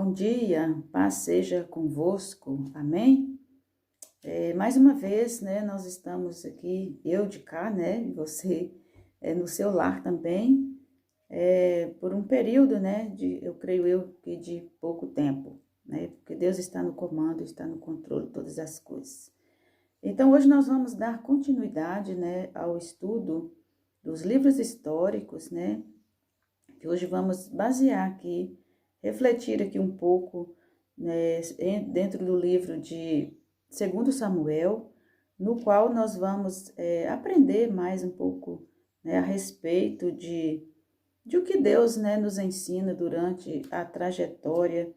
Bom dia, paz seja convosco, amém? Mais uma vez, né, nós estamos aqui, eu de cá, né, e você no seu lar também, por um período, né, eu creio que de pouco tempo, né, porque Deus está no comando, está no controle de todas as coisas. Então, hoje nós vamos dar continuidade, né, ao estudo dos livros históricos, né, que hoje vamos basear aqui, refletir aqui um pouco, né, dentro do livro de 2 Samuel, no qual nós vamos aprender mais um pouco, né, a respeito de o que Deus, né, nos ensina durante a trajetória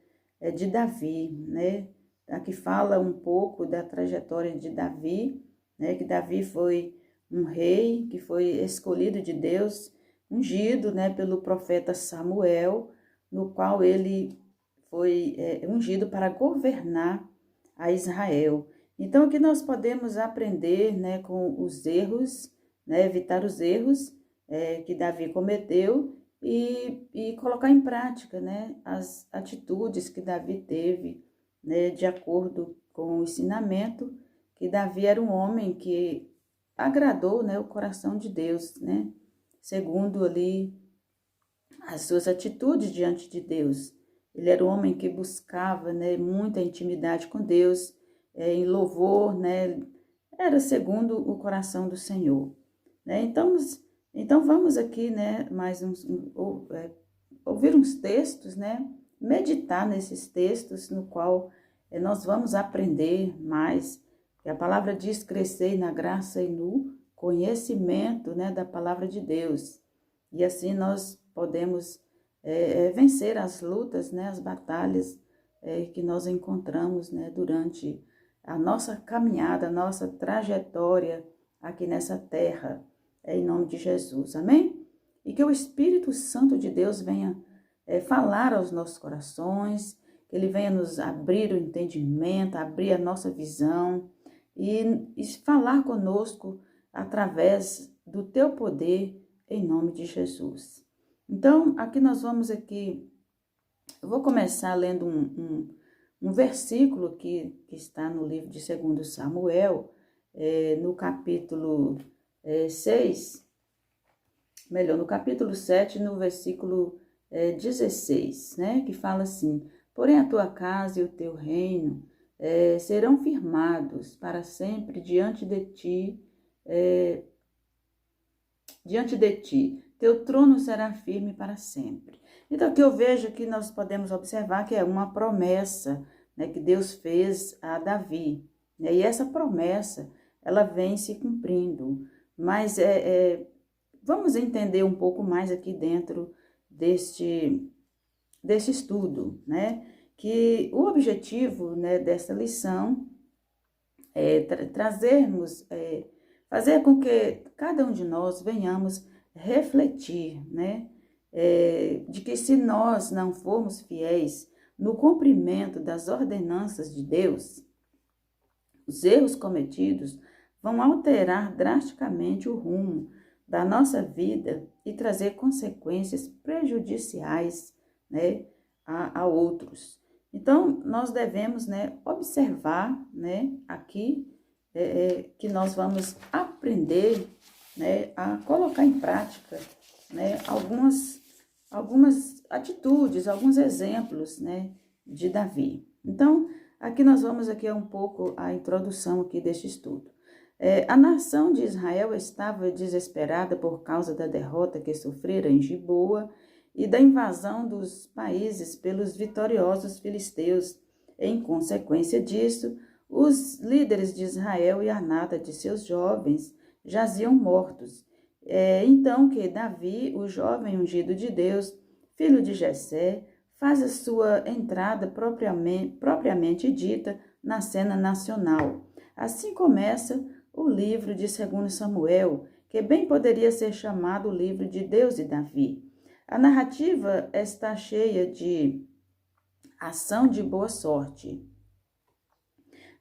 de Davi, né? Aqui fala um pouco da trajetória de Davi, né, que Davi foi um rei que foi escolhido de Deus, ungido, né, pelo profeta Samuel, no qual ele foi ungido para governar a Israel. Então, aqui nós podemos aprender, né, com os erros, né, evitar os erros que Davi cometeu e colocar em prática, né, as atitudes que Davi teve, né, de acordo com o ensinamento que Davi era um homem que agradou, né, o coração de Deus, né, segundo ali as suas atitudes diante de Deus. Ele era um homem que buscava, né, muita intimidade com Deus, em louvor, né, era segundo o coração do Senhor, né? Então vamos aqui, né, ouvir uns textos, né, meditar nesses textos no qual nós vamos aprender mais, que a palavra diz crescer na graça e no conhecimento, né, da palavra de Deus. E assim nós podemos vencer as lutas, né, as batalhas que nós encontramos, né, durante a nossa caminhada, a nossa trajetória aqui nessa terra, em nome de Jesus, amém? E que o Espírito Santo de Deus venha falar aos nossos corações, que ele venha nos abrir o entendimento, abrir a nossa visão e falar conosco através do teu poder, em nome de Jesus. Então, aqui nós vamos eu vou começar lendo um versículo que está no livro de 2 Samuel, no capítulo 6, no capítulo 7, no versículo 16, né, que fala assim: porém a tua casa e o teu reino serão firmados para sempre diante de ti, teu trono será firme para sempre. Então, aqui eu vejo que nós podemos observar que é uma promessa, né, que Deus fez a Davi, né, e essa promessa, ela vem se cumprindo, mas vamos entender um pouco mais aqui dentro deste estudo, né, que o objetivo, né, dessa lição é trazermos, fazer com que cada um de nós venhamos refletir, né, de que se nós não formos fiéis no cumprimento das ordenanças de Deus, os erros cometidos vão alterar drasticamente o rumo da nossa vida e trazer consequências prejudiciais, né, a outros. Então, nós devemos, né, observar, né, aqui, que nós vamos aprender, né, a colocar em prática, né, algumas atitudes, alguns exemplos, né, de Davi. Então, aqui nós vamos um pouco a introdução aqui deste estudo. A nação de Israel estava desesperada por causa da derrota que sofrera em Giboa e da invasão dos países pelos vitoriosos filisteus. Em consequência disso, os líderes de Israel e a nata de seus jovens jaziam mortos. Então que Davi, o jovem ungido de Deus, filho de Jessé, faz a sua entrada propriamente dita na cena nacional. Assim começa o livro de 2 Samuel, que bem poderia ser chamado o livro de Deus e Davi. A narrativa está cheia de ação de boa sorte.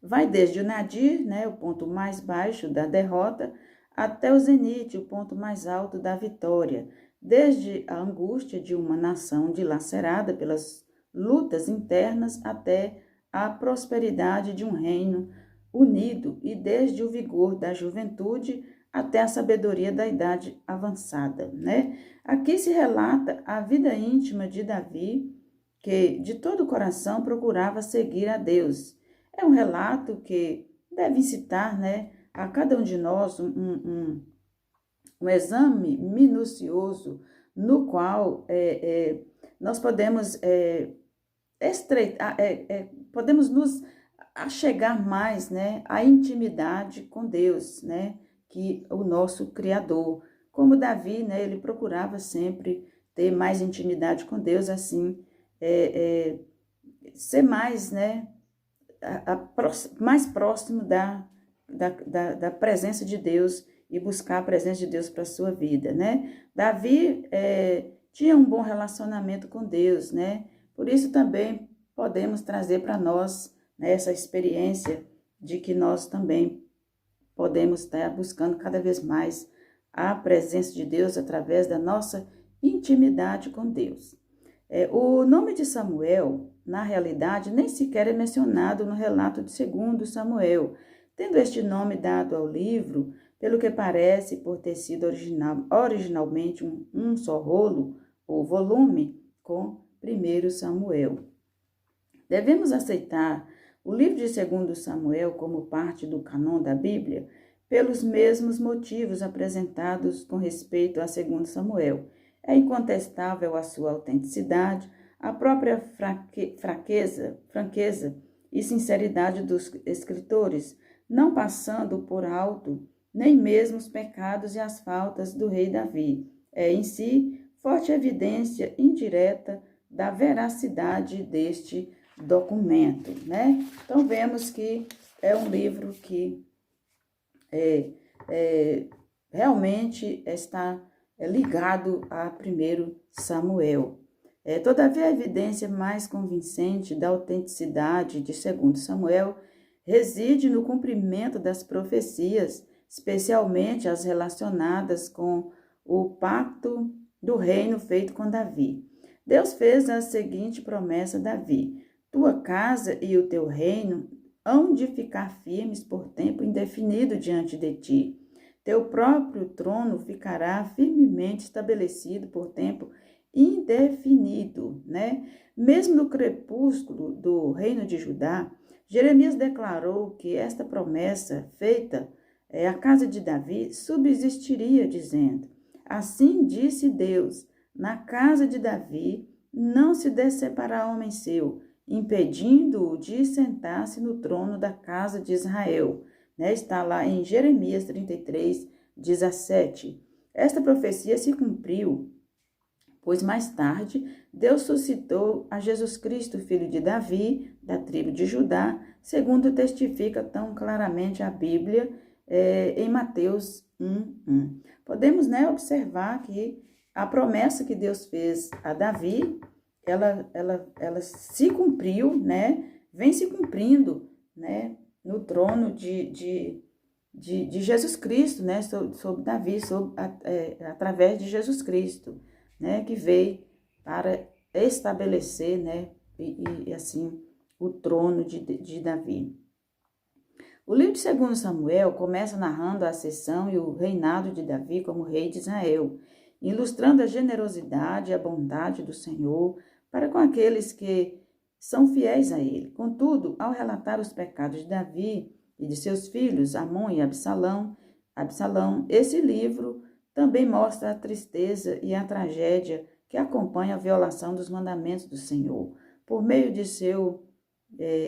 Vai desde o nadir, né, o ponto mais baixo da derrota, até o zenite, o ponto mais alto da vitória, desde a angústia de uma nação dilacerada pelas lutas internas até a prosperidade de um reino unido e desde o vigor da juventude até a sabedoria da idade avançada, né? Aqui se relata a vida íntima de Davi, que de todo o coração procurava seguir a Deus. É um relato que deve incitar, né, a cada um de nós um exame minucioso no qual nós podemos estreitar, podemos nos achegar mais, né, à intimidade com Deus, né, que o nosso Criador. Como Davi, né, ele procurava sempre ter mais intimidade com Deus, assim, ser mais, né, mais próximo da presença de Deus e buscar a presença de Deus para a sua vida, né? Davi tinha um bom relacionamento com Deus, né? Por isso também podemos trazer para nós, né, essa experiência de que nós também podemos estar buscando cada vez mais a presença de Deus através da nossa intimidade com Deus. O nome de Samuel, na realidade, nem sequer é mencionado no relato de 2 Samuel, tendo este nome dado ao livro, pelo que parece por ter sido originalmente um só rolo ou volume com 1 Samuel. Devemos aceitar o livro de 2 Samuel como parte do cânon da Bíblia pelos mesmos motivos apresentados com respeito a 2 Samuel. É incontestável a sua autenticidade, a própria franqueza e sinceridade dos escritores, não passando por alto nem mesmo os pecados e as faltas do rei Davi. É em si forte evidência indireta da veracidade deste documento, né? Então vemos que é um livro que realmente está ligado a 1 Samuel. Todavia, a evidência mais convincente da autenticidade de 2 Samuel reside no cumprimento das profecias, especialmente as relacionadas com o pacto do reino feito com Davi. Deus fez a seguinte promessa a Davi: tua casa e o teu reino hão de ficar firmes por tempo indefinido diante de ti. Teu próprio trono ficará firmemente estabelecido por tempo indefinido, né? Mesmo no crepúsculo do reino de Judá, Jeremias declarou que esta promessa feita à casa de Davi subsistiria, dizendo: assim disse Deus, na casa de Davi não se decepará homem seu, impedindo-o de sentar-se no trono da casa de Israel. Né? Está lá em Jeremias 33, 17. Esta profecia se cumpriu, pois mais tarde Deus suscitou a Jesus Cristo, filho de Davi, da tribo de Judá, segundo testifica tão claramente a Bíblia em Mateus 1:1. Podemos, né, observar que a promessa que Deus fez a Davi, ela se cumpriu, né, vem se cumprindo, né, no trono de Jesus Cristo, né, sobre Davi, através de Jesus Cristo, né, que veio para estabelecer, né, e assim, o trono de Davi. O livro de 2 Samuel começa narrando a ascensão e o reinado de Davi como rei de Israel, ilustrando a generosidade e a bondade do Senhor para com aqueles que são fiéis a ele. Contudo, ao relatar os pecados de Davi e de seus filhos, Amon e Absalão, esse livro também mostra a tristeza e a tragédia que acompanha a violação dos mandamentos do Senhor. Por meio de seu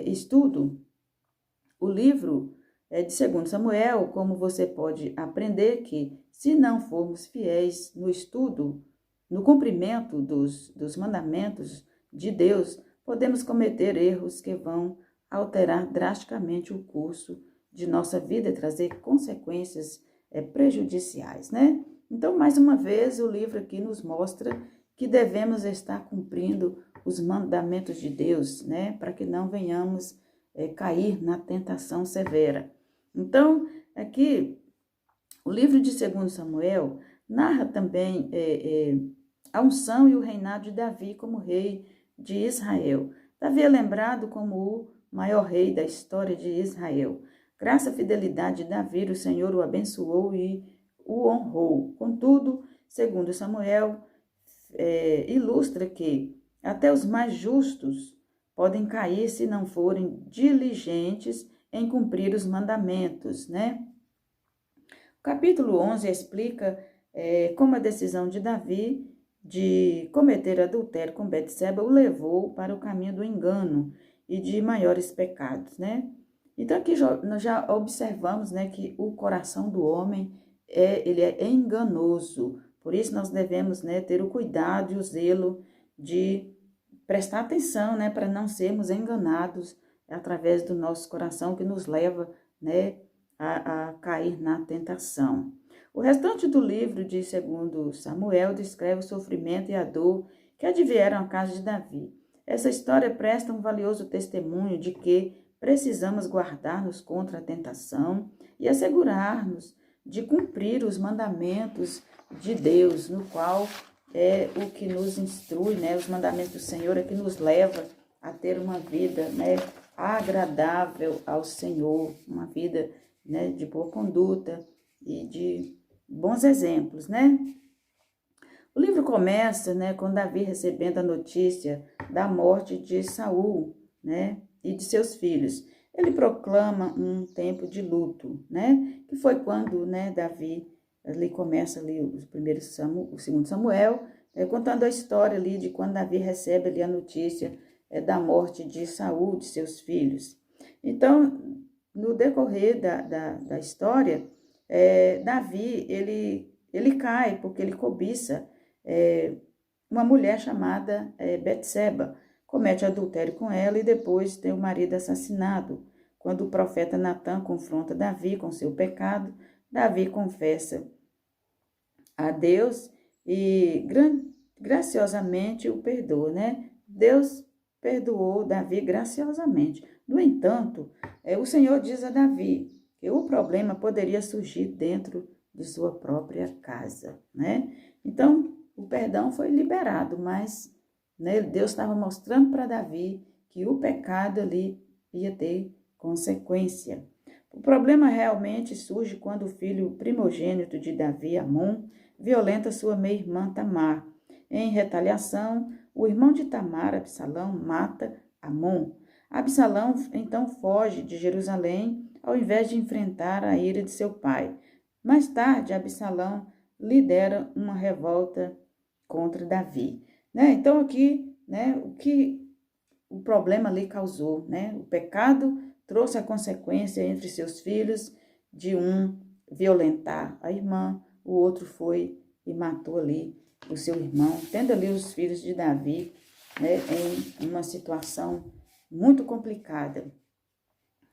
estudo, o livro de 2 Samuel, como você pode aprender que, se não formos fiéis no estudo, no cumprimento dos mandamentos de Deus, podemos cometer erros que vão alterar drasticamente o curso de nossa vida e trazer consequências prejudiciais, né? Então, mais uma vez, o livro aqui nos mostra que devemos estar cumprindo os mandamentos de Deus, né? Para que não venhamos cair na tentação severa. Então, aqui, o livro de 2 Samuel narra também a unção e o reinado de Davi como rei de Israel. Davi é lembrado como o maior rei da história de Israel. Graças à fidelidade de Davi, o Senhor o abençoou e o honrou. Contudo, segundo Samuel, ilustra que até os mais justos podem cair se não forem diligentes em cumprir os mandamentos, né? O capítulo 11 explica como a decisão de Davi de cometer adultério com Betseba o levou para o caminho do engano e de maiores pecados, né? Então aqui nós já observamos, né, que o coração do homem ele é enganoso. Por isso nós devemos, né, ter o cuidado e o zelo de prestar atenção, né, para não sermos enganados através do nosso coração que nos leva, né, a cair na tentação. O restante do livro de 2 Samuel descreve o sofrimento e a dor que advieram à casa de Davi. Essa história presta um valioso testemunho de que precisamos guardar-nos contra a tentação e assegurar-nos de cumprir os mandamentos de Deus, no qual é o que nos instrui, né? Os mandamentos do Senhor é que nos leva a ter uma vida, né, agradável ao Senhor, uma vida, né, de boa conduta e de bons exemplos, né? O livro começa, né, com Davi recebendo a notícia da morte de Saul, né, e de seus filhos. Ele proclama um tempo de luto, né, que foi quando, né, Davi ali começa ali o segundo Samuel, contando a história ali de quando Davi recebe ali a notícia da morte de Saul, de seus filhos. Então, no decorrer da história, Davi, ele cai porque ele cobiça uma mulher chamada Betseba, comete adultério com ela e depois tem o marido assassinado. Quando o profeta Natã confronta Davi com seu pecado, Davi confessa a Deus e graciosamente o perdoa, né? Deus perdoou Davi graciosamente. No entanto, o Senhor diz a Davi que o problema poderia surgir dentro de sua própria casa, né? Então, o perdão foi liberado, mas, né, Deus estava mostrando para Davi que o pecado ali ia ter consequência. O problema realmente surge quando o filho primogênito de Davi, Amon, violenta sua meia-irmã Tamar. Em retaliação, o irmão de Tamar, Absalão, mata Amon. Absalão então foge de Jerusalém ao invés de enfrentar a ira de seu pai. Mais tarde, Absalão lidera uma revolta contra Davi, né? Então aqui, né, o problema ali causou, né? O pecado trouxe a consequência entre seus filhos de um violentar a irmã, o outro foi e matou ali o seu irmão, tendo ali os filhos de Davi, né, em uma situação muito complicada,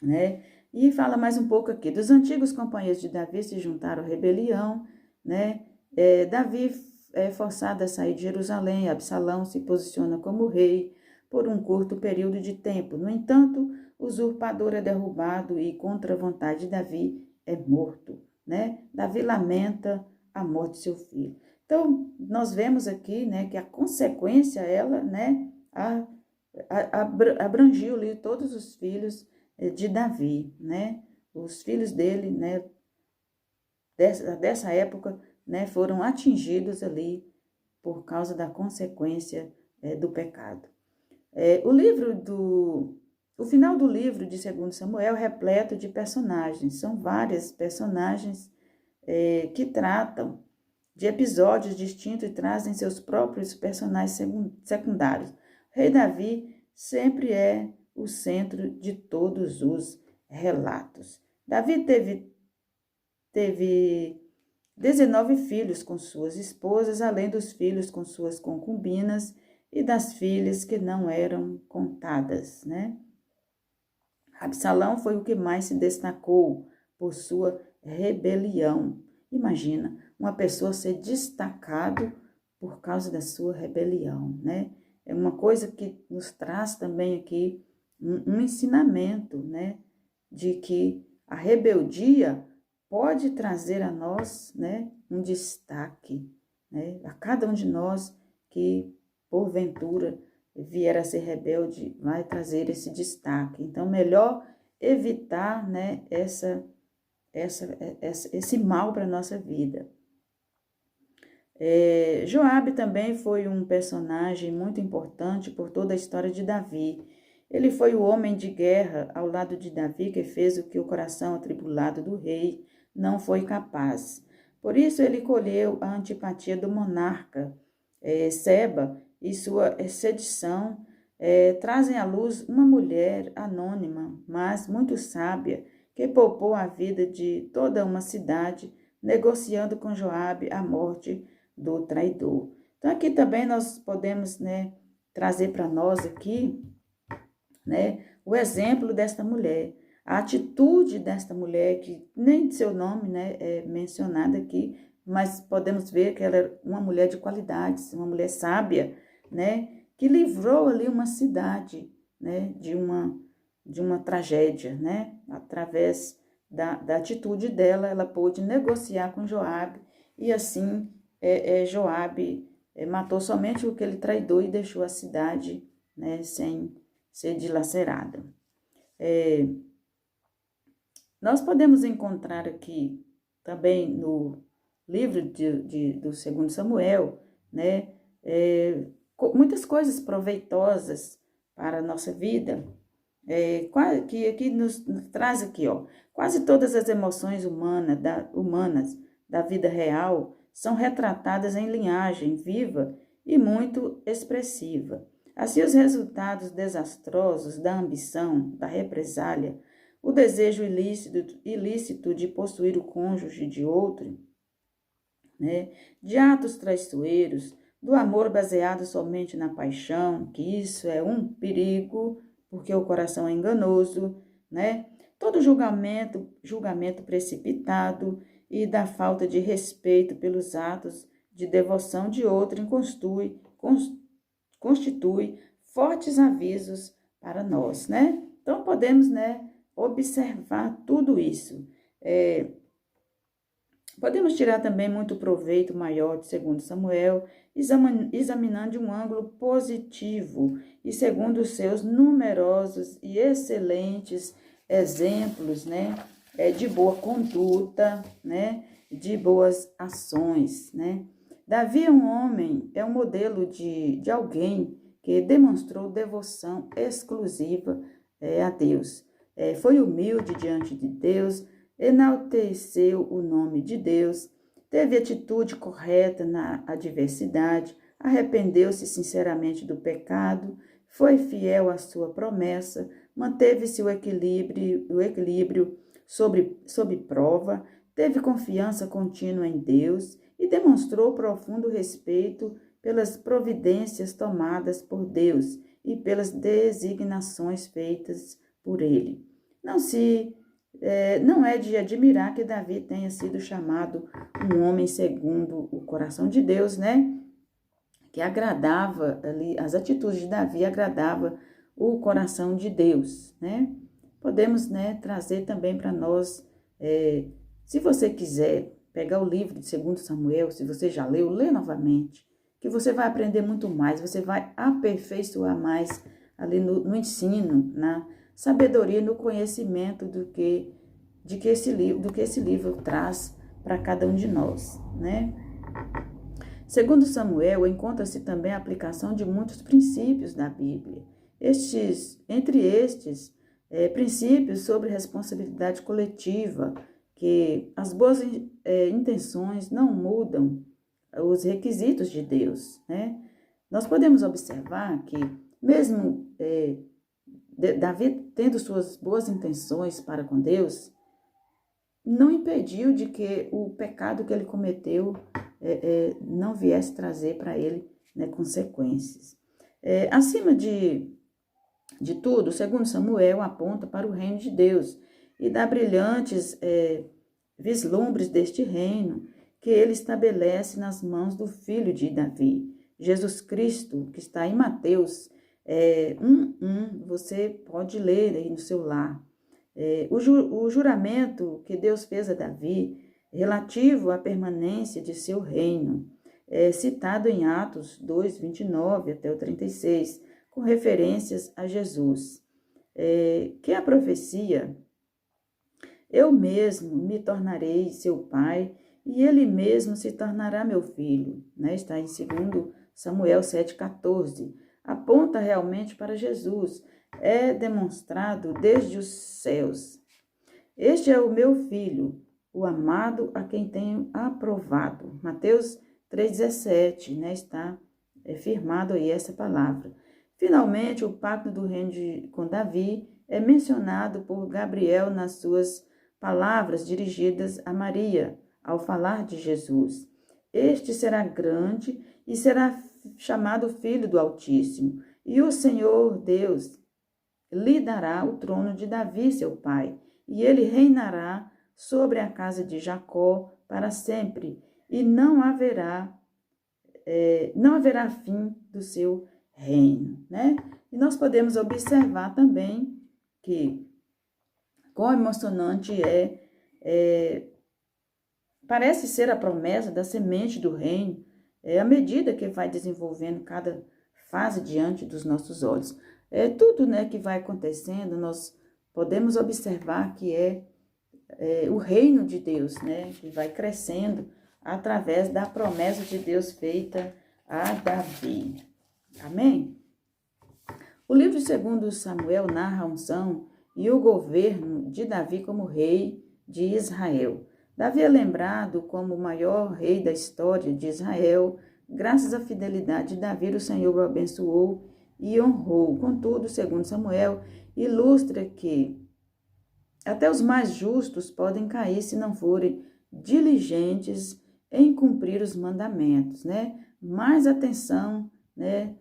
né? E fala mais um pouco aqui, dos antigos companheiros de Davi se juntaram à rebelião, né? Davi é forçado a sair de Jerusalém, Absalão se posiciona como rei por um curto período de tempo. No entanto, o usurpador é derrubado e, contra a vontade de Davi, é morto, né? Davi lamenta a morte de seu filho. Então, nós vemos aqui, né, que a consequência, ela, né, abrangiu ali todos os filhos de Davi, né? Os filhos dele, né, dessa época, né, foram atingidos ali por causa da consequência do pecado. O final do livro de 2 Samuel é repleto de personagens. São vários personagens que tratam de episódios distintos e trazem seus próprios personagens secundários. O rei Davi sempre é o centro de todos os relatos. Davi teve 19 filhos com suas esposas, além dos filhos com suas concubinas e das filhas que não eram contadas, né? Absalão foi o que mais se destacou por sua rebelião. Imagina, uma pessoa ser destacado por causa da sua rebelião, né? É uma coisa que nos traz também aqui um ensinamento, né? De que a rebeldia pode trazer a nós, né, um destaque, né? A cada um de nós que, porventura, vier a ser rebelde, vai trazer esse destaque. Então, melhor evitar, né, esse mal para a nossa vida. Joabe também foi um personagem muito importante por toda a história de Davi. Ele foi o homem de guerra ao lado de Davi que fez o que o coração atribulado do rei não foi capaz. Por isso ele colheu a antipatia do monarca. Seba e sua sedição trazem à luz uma mulher anônima, mas muito sábia, que poupou a vida de toda uma cidade, negociando com Joabe a morte do traidor. Então aqui também nós podemos, né, trazer para nós aqui, né, o exemplo desta mulher, a atitude desta mulher, que nem seu nome, né, é mencionado aqui, mas podemos ver que ela é uma mulher de qualidades, uma mulher sábia, né, que livrou ali uma cidade, né, de uma tragédia, né, através da atitude dela, ela pôde negociar com Joabe e assim Joabe matou somente aquele traidor e deixou a cidade, né, sem ser dilacerada. Nós podemos encontrar aqui também no livro do 2 Samuel, né, muitas coisas proveitosas para a nossa vida, que aqui nos traz aqui, ó, quase todas as emoções humanas da vida real são retratadas em linhagem viva e muito expressiva. Assim, os resultados desastrosos da ambição, da represália, o desejo ilícito de possuir o cônjuge de outro, né, de atos traiçoeiros, do amor baseado somente na paixão, que isso é um perigo, porque o coração é enganoso, né? Todo julgamento precipitado e da falta de respeito pelos atos de devoção de outrem constitui fortes avisos para nós, né? Então, podemos, né, observar tudo isso. Podemos tirar também muito proveito maior de 2 Samuel, examinando de um ângulo positivo e segundo os seus numerosos e excelentes exemplos, né, de boa conduta, né, de boas ações, né. Davi é um homem, é um modelo de alguém que demonstrou devoção exclusiva a Deus. Foi humilde diante de Deus, enalteceu o nome de Deus, teve atitude correta na adversidade, arrependeu-se sinceramente do pecado, foi fiel à sua promessa, manteve-se o equilíbrio sob prova, teve confiança contínua em Deus e demonstrou profundo respeito pelas providências tomadas por Deus e pelas designações feitas por ele. Não é de admirar que Davi tenha sido chamado um homem segundo o coração de Deus, né? Que agradava ali, as atitudes de Davi agradavam o coração de Deus, né? Podemos, né, trazer também para nós, se você quiser pegar o livro de 2 Samuel, se você já leu, lê novamente, que você vai aprender muito mais, você vai aperfeiçoar mais ali no ensino, na sabedoria, no conhecimento do que esse livro traz para cada um de nós, né? 2 Samuel encontra-se também a aplicação de muitos princípios da Bíblia. Entre estes, princípios sobre responsabilidade coletiva, que as boas intenções não mudam os requisitos de Deus, né? Nós podemos observar que, mesmo Davi tendo suas boas intenções para com Deus, não impediu de que o pecado que ele cometeu não viesse trazer para ele, né, consequências. Acima de tudo, 2 Samuel aponta para o reino de Deus e dá brilhantes vislumbres deste reino que ele estabelece nas mãos do filho de Davi, Jesus Cristo, que está em Mateus 1:1, você pode ler aí no seu lar. O juramento que Deus fez a Davi relativo à permanência de seu reino, citado em Atos 2:29 até o 36, com referências a Jesus. Que a profecia, eu mesmo me tornarei seu pai e ele mesmo se tornará meu filho, né? Está em 2 Samuel 7,14. Aponta realmente para Jesus, é demonstrado desde os céus. Este é o meu filho, o amado a quem tenho aprovado. Mateus 3,17, né? Está firmado aí essa palavra. Finalmente, o pacto do reino com Davi é mencionado por Gabriel nas suas palavras dirigidas a Maria, ao falar de Jesus. Este será grande e será chamado Filho do Altíssimo, e o Senhor Deus lhe dará o trono de Davi, seu pai, e ele reinará sobre a casa de Jacó para sempre, e não haverá fim do seu reino, né? E nós podemos observar também que quão emocionante parece ser a promessa da semente do reino, à medida que vai desenvolvendo cada fase diante dos nossos olhos. Tudo, né, que vai acontecendo, nós podemos observar que o reino de Deus, né, que vai crescendo através da promessa de Deus feita a Davi. Amém? O livro de 2 Samuel narra a unção e o governo de Davi como rei de Israel. Davi é lembrado como o maior rei da história de Israel. Graças à fidelidade de Davi, o Senhor o abençoou e honrou. Contudo, 2 Samuel ilustra que até os mais justos podem cair se não forem diligentes em cumprir os mandamentos, né? Mais atenção, né?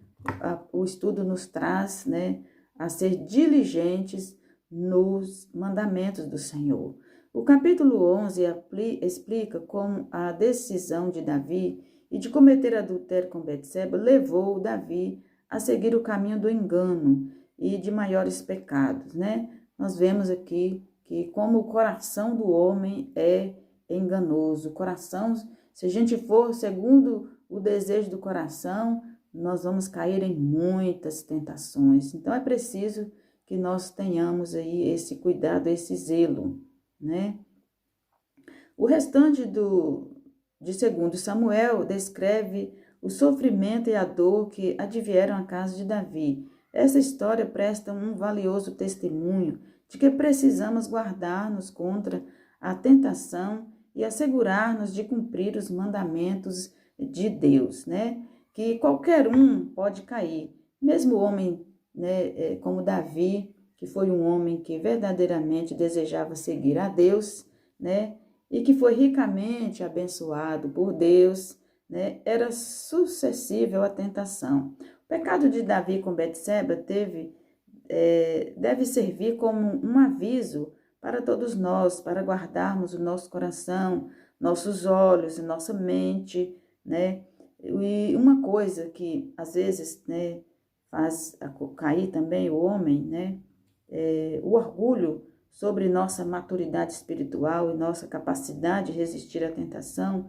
O estudo nos traz, né, a ser diligentes nos mandamentos do Senhor. O capítulo 11 explica como a decisão de Davi e de cometer adultério com Betseba levou Davi a seguir o caminho do engano e de maiores pecados, né? Nós vemos aqui que como o coração do homem é enganoso, o coração, se a gente for segundo o desejo do coração, nós vamos cair em muitas tentações. Então, é preciso que nós tenhamos aí esse cuidado, esse zelo, né? O restante de 2 Samuel descreve o sofrimento e a dor que advieram à casa de Davi. Essa história presta um valioso testemunho de que precisamos guardar-nos contra a tentação e assegurar-nos de cumprir os mandamentos de Deus, né? Que qualquer um pode cair, mesmo o homem, né, como Davi, que foi um homem que verdadeiramente desejava seguir a Deus, né, e que foi ricamente abençoado por Deus, né, era suscetível à tentação. O pecado de Davi com Betseba deve servir como um aviso para todos nós, para guardarmos o nosso coração, nossos olhos e nossa mente, né? E uma coisa que às vezes, né, faz cair também o homem, né, o orgulho sobre nossa maturidade espiritual e nossa capacidade de resistir à tentação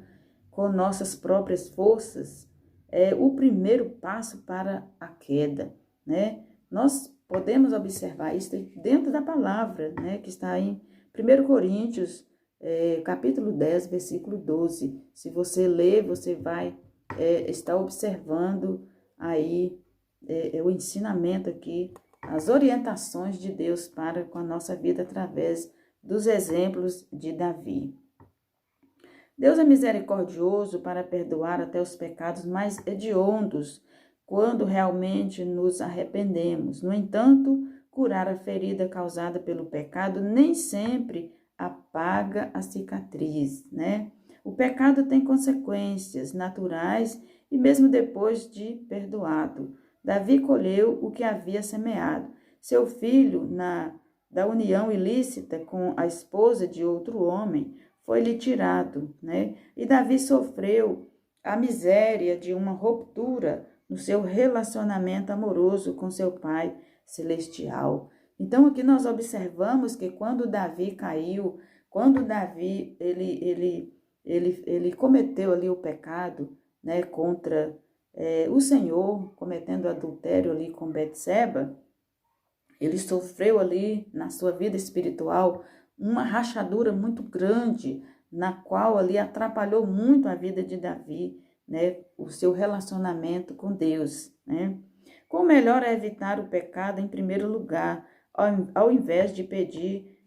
com nossas próprias forças é o primeiro passo para a queda, né? Nós podemos observar isso dentro da palavra, né, que está em 1 Coríntios, capítulo 10, versículo 12. Se você ler, você vai estar observando aí o ensinamento aqui, as orientações de Deus para com a nossa vida através dos exemplos de Davi. Deus é misericordioso para perdoar até os pecados mais hediondos, quando realmente nos arrependemos. No entanto, curar a ferida causada pelo pecado nem sempre apaga a cicatriz, né? O pecado tem consequências naturais e mesmo depois de perdoado. Davi colheu o que havia semeado. Seu filho, da união ilícita com a esposa de outro homem, foi-lhe tirado, né? E Davi sofreu a miséria de uma ruptura no seu relacionamento amoroso com seu Pai Celestial. Então, aqui nós observamos que quando Davi caiu, quando Davi ele cometeu ali o pecado, né, contra o Senhor, cometendo adultério ali com Betseba, ele sofreu ali na sua vida espiritual uma rachadura muito grande, na qual ali atrapalhou muito a vida de Davi, né? O seu relacionamento com Deus, né? Quão melhor é evitar o pecado em primeiro lugar, ao invés de pedir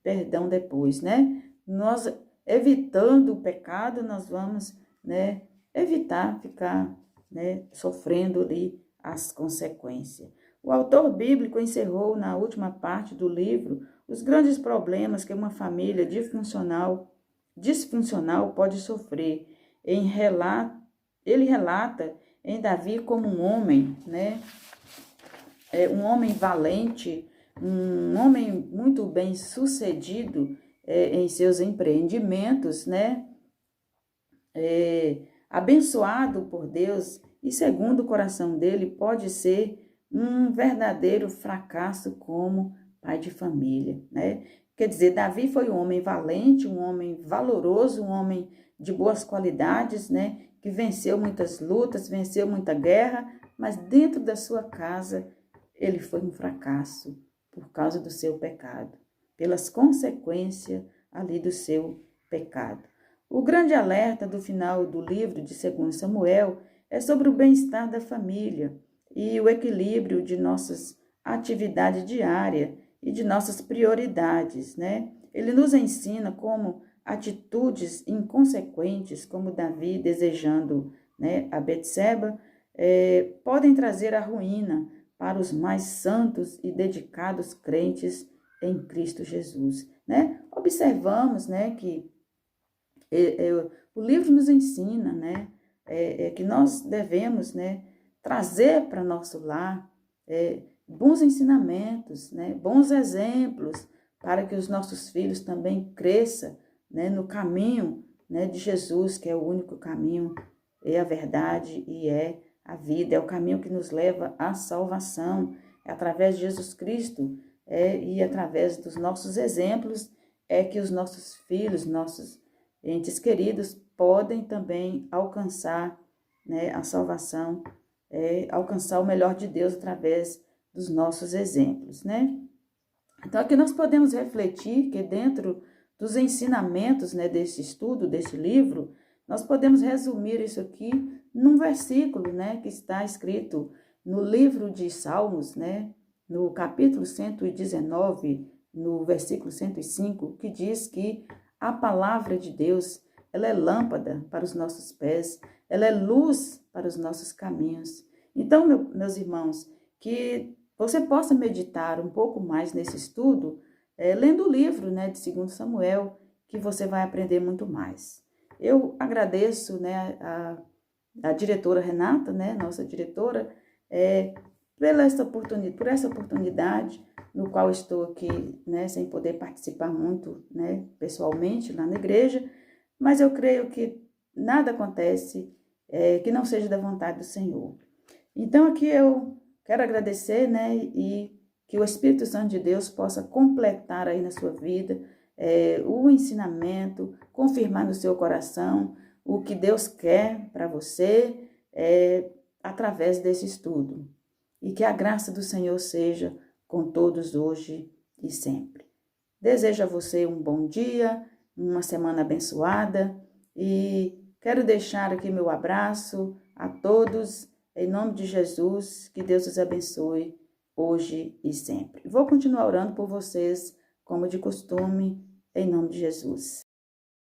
perdão depois, né? Nós, evitando o pecado, nós vamos, né, evitar ficar, né, sofrendo ali as consequências. O autor bíblico encerrou na última parte do livro os grandes problemas que uma família disfuncional pode sofrer. Ele relata em Davi como um homem, né? Um homem valente, um homem muito bem sucedido em seus empreendimentos, né? Abençoado por Deus e segundo o coração dele pode ser um verdadeiro fracasso como pai de família, né? Quer dizer, Davi foi um homem valente, um homem valoroso, um homem de boas qualidades, né? Que venceu muitas lutas, venceu muita guerra, mas dentro da sua casa ele foi um fracasso por causa do seu pecado, pelas consequências ali do seu pecado. O grande alerta do final do livro de 2 Samuel é sobre o bem-estar da família e o equilíbrio de nossas atividades diárias e de nossas prioridades, né? Ele nos ensina como atitudes inconsequentes, como Davi desejando, né, a Betseba, podem trazer a ruína para os mais santos e dedicados crentes em Cristo Jesus, né? Observamos, né, que o livro nos ensina, né, que nós devemos, né, trazer para nosso lar bons ensinamentos, né, bons exemplos, para que os nossos filhos também cresçam, né, no caminho, né, de Jesus, que é o único caminho, é a verdade e é a vida, é o caminho que nos leva à salvação, é através de Jesus Cristo, e através dos nossos exemplos, que os nossos filhos, nossos entes queridos, podem também alcançar, né, a salvação, alcançar o melhor de Deus através dos nossos exemplos, né? Então, aqui nós podemos refletir que dentro dos ensinamentos, né, desse estudo, desse livro, nós podemos resumir isso aqui num versículo, né, que está escrito no livro de Salmos, né, no capítulo 119, no versículo 105, que diz que a palavra de Deus, ela é lâmpada para os nossos pés, ela é luz para os nossos caminhos. Então, meus irmãos, que você possa meditar um pouco mais nesse estudo, lendo o livro, né, de 2 Samuel, que você vai aprender muito mais. Eu agradeço, né, a diretora Renata, né, nossa diretora, por essa oportunidade, no qual estou aqui, né, sem poder participar muito, né, pessoalmente lá na igreja, mas eu creio que nada acontece que não seja da vontade do Senhor. Então aqui eu quero agradecer, né, e que o Espírito Santo de Deus possa completar aí na sua vida o ensinamento, confirmar no seu coração o que Deus quer para você através desse estudo. E que a graça do Senhor seja com todos hoje e sempre. Desejo a você um bom dia, uma semana abençoada e quero deixar aqui meu abraço a todos, em nome de Jesus, que Deus os abençoe hoje e sempre. Vou continuar orando por vocês, como de costume, em nome de Jesus.